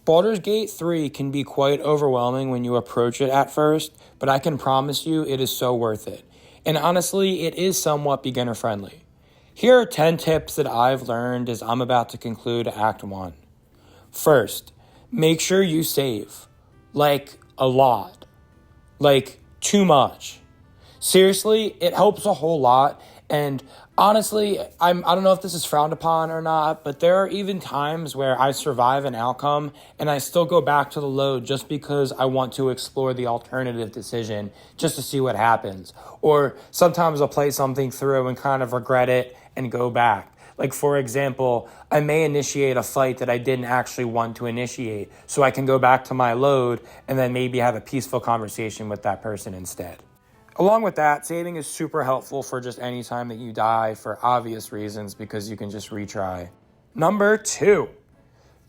Baldur's Gate 3 can be quite overwhelming when you approach it at first, but I can promise you it is so worth it. And honestly, it is somewhat beginner friendly. Here are 10 tips that I've learned as I'm about to conclude Act 1. First, make sure you save. Like, a lot. Like, too much. Seriously, it helps a whole lot. And honestly, I don't know if this is frowned upon or not, but there are even times where I survive an outcome and I still go back to the load just because I want to explore the alternative decision just to see what happens. Or sometimes I'll play something through and kind of regret it and go back. Like, for example, I may initiate a fight that I didn't actually want to initiate, so I can go back to my load and then maybe have a peaceful conversation with that person instead. Along with that, saving is super helpful for just any time that you die for obvious reasons because you can just retry. Number 2,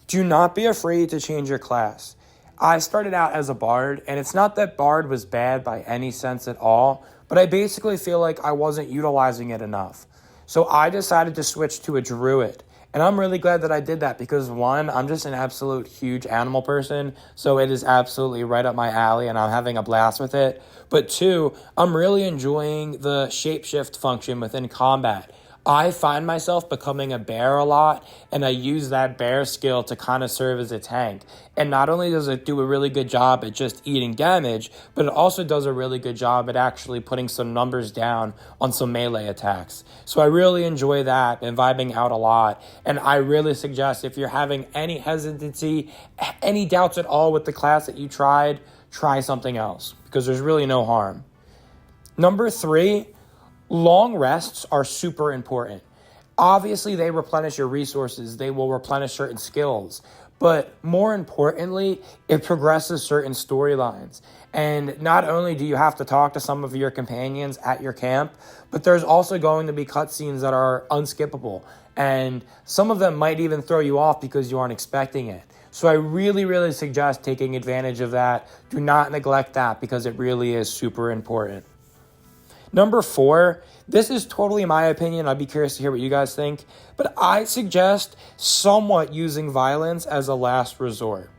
do not be afraid to change your class. I started out as a bard, and it's not that bard was bad by any sense at all, but I basically feel like I wasn't utilizing it enough. So I decided to switch to a druid. And I'm really glad that I did that because, one, I'm just an absolute huge animal person, so it is absolutely right up my alley and I'm having a blast with it. But two, I'm really enjoying the shapeshift function within combat. I find myself becoming a bear a lot, and I use that bear skill to kind of serve as a tank. And not only does it do a really good job at just eating damage, but it also does a really good job at actually putting some numbers down on some melee attacks. So I really enjoy that and vibing out a lot. And I really suggest if you're having any hesitancy, any doubts at all with the class that you tried, try something else because there's really no harm. Number 3, long rests are super important. Obviously, they replenish your resources. They will replenish certain skills. But more importantly, it progresses certain storylines. And not only do you have to talk to some of your companions at your camp, but there's also going to be cutscenes that are unskippable. And some of them might even throw you off because you aren't expecting it. So I really, really suggest taking advantage of that. Do not neglect that because it really is super important. Number 4, this is totally my opinion. I'd be curious to hear what you guys think. But I suggest somewhat using violence as a last resort.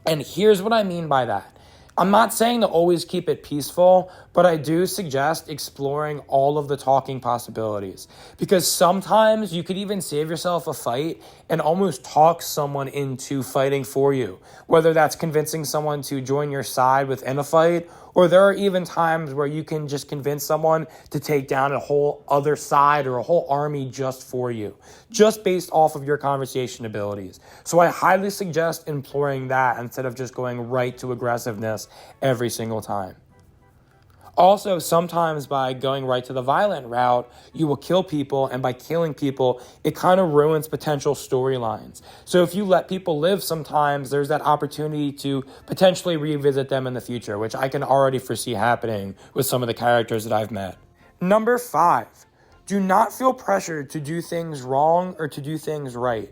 And here's what I mean by that. I'm not saying to always keep it peaceful, but I do suggest exploring all of the talking possibilities. Because sometimes you could even save yourself a fight and almost talk someone into fighting for you. Whether that's convincing someone to join your side within a fight, or there are even times where you can just convince someone to take down a whole other side or a whole army just for you, just based off of your conversation abilities. So I highly suggest employing that instead of just going right to aggressiveness every single time. Also, sometimes by going right to the violent route, you will kill people, and by killing people, it kind of ruins potential storylines. So if you let people live sometimes, there's that opportunity to potentially revisit them in the future, which I can already foresee happening with some of the characters that I've met. Number 5, do not feel pressured to do things wrong or to do things right.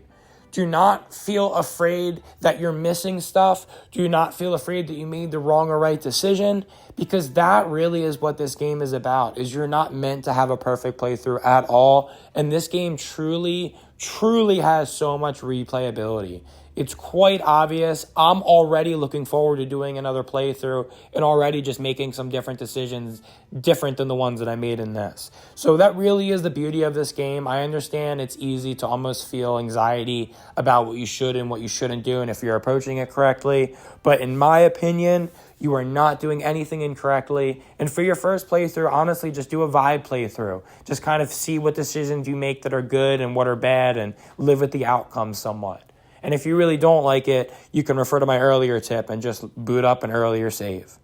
Do not feel afraid that you're missing stuff. Do not feel afraid that you made the wrong or right decision, because that really is what this game is about, is you're not meant to have a perfect playthrough at all. And this game truly, truly has so much replayability. It's quite obvious. I'm already looking forward to doing another playthrough and already just making some different decisions, different than the ones that I made in this. So that really is the beauty of this game. I understand it's easy to almost feel anxiety about what you should and what you shouldn't do, and if you're approaching it correctly. But in my opinion, you are not doing anything incorrectly. And for your first playthrough, honestly, just do a vibe playthrough. Just kind of see what decisions you make that are good and what are bad and live with the outcome somewhat. And if you really don't like it, you can refer to my earlier tip and just boot up an earlier save.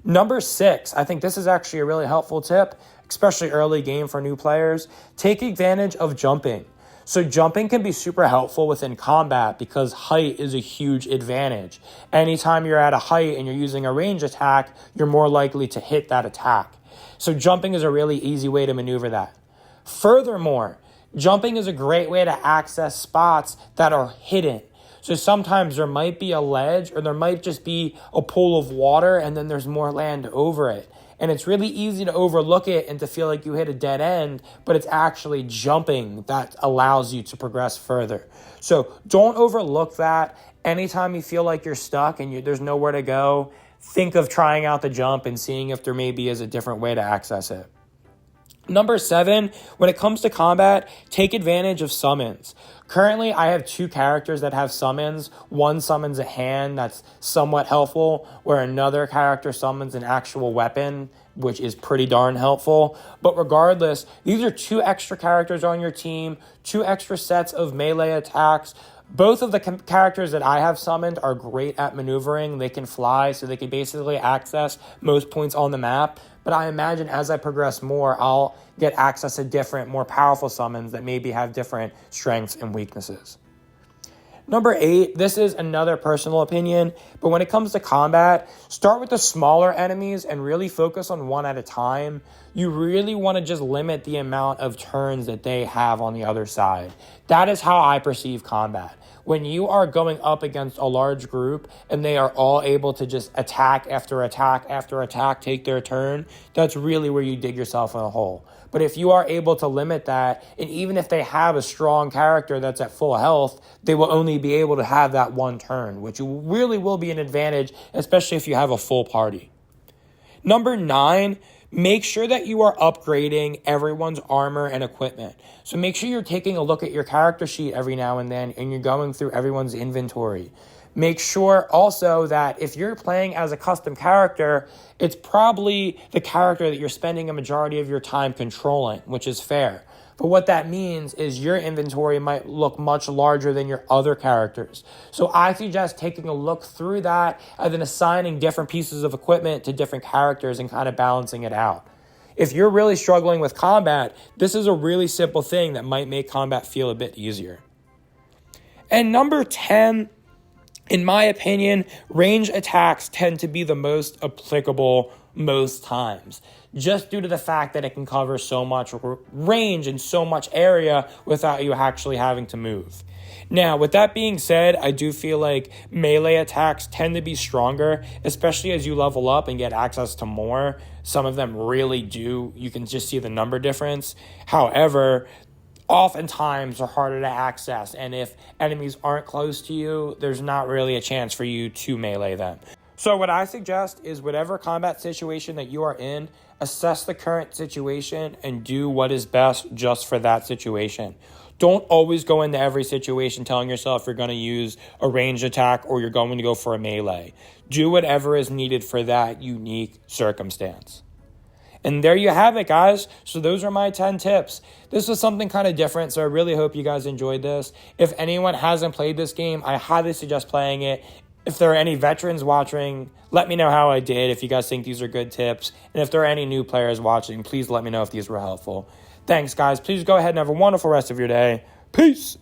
Number 6, I think this is actually a really helpful tip, especially early game for new players. Take advantage of jumping. So jumping can be super helpful within combat because height is a huge advantage. Anytime you're at a height and you're using a range attack, you're more likely to hit that attack. So jumping is a really easy way to maneuver that. Furthermore, jumping is a great way to access spots that are hidden. So sometimes there might be a ledge or there might just be a pool of water and then there's more land over it. And it's really easy to overlook it and to feel like you hit a dead end, but it's actually jumping that allows you to progress further. So don't overlook that. Anytime you feel like you're stuck and there's nowhere to go, think of trying out the jump and seeing if there maybe is a different way to access it. Number 7, when it comes to combat, take advantage of summons. Currently, I have 2 characters that have summons. One summons a hand that's somewhat helpful, where another character summons an actual weapon, which is pretty darn helpful. But regardless, these are 2 extra characters on your team, 2 extra sets of melee attacks. Both of the characters that I have summoned are great at maneuvering. They can fly, so they can basically access most points on the map. But I imagine as I progress more, I'll get access to different, more powerful summons that maybe have different strengths and weaknesses. Number 8, this is another personal opinion, but when it comes to combat, start with the smaller enemies and really focus on one at a time. You really want to just limit the amount of turns that they have on the other side. That is how I perceive combat. When you are going up against a large group and they are all able to just attack after attack after attack, take their turn, that's really where you dig yourself in a hole. But if you are able to limit that, and even if they have a strong character that's at full health, they will only be able to have that one turn, which really will be an advantage, especially if you have a full party. Number 9, make sure that you are upgrading everyone's armor and equipment. So make sure you're taking a look at your character sheet every now and then, and you're going through everyone's inventory. Make sure also that if you're playing as a custom character, it's probably the character that you're spending a majority of your time controlling, which is fair. But what that means is your inventory might look much larger than your other characters. So I suggest taking a look through that and then assigning different pieces of equipment to different characters and kind of balancing it out. If you're really struggling with combat, this is a really simple thing that might make combat feel a bit easier. And number 10, in my opinion, range attacks tend to be the most applicable most times, just due to the fact that it can cover so much range and so much area without you actually having to move. Now, with that being said, I do feel like melee attacks tend to be stronger, especially as you level up and get access to more. Some of them really do. You can just see the number difference. However, oftentimes are harder to access, and if enemies aren't close to you, there's not really a chance for you to melee them. So what I suggest is whatever combat situation that you are in, assess the current situation and do what is best just for that situation. Don't always go into every situation telling yourself you're going to use a ranged attack or you're going to go for a melee. Do whatever is needed for that unique circumstance. And there you have it, guys. So those are my 10 tips. This was something kind of different, so I really hope you guys enjoyed this. If anyone hasn't played this game, I highly suggest playing it. If there are any veterans watching, let me know how I did, if you guys think these are good tips. And if there are any new players watching, please let me know if these were helpful. Thanks, guys. Please go ahead and have a wonderful rest of your day. Peace.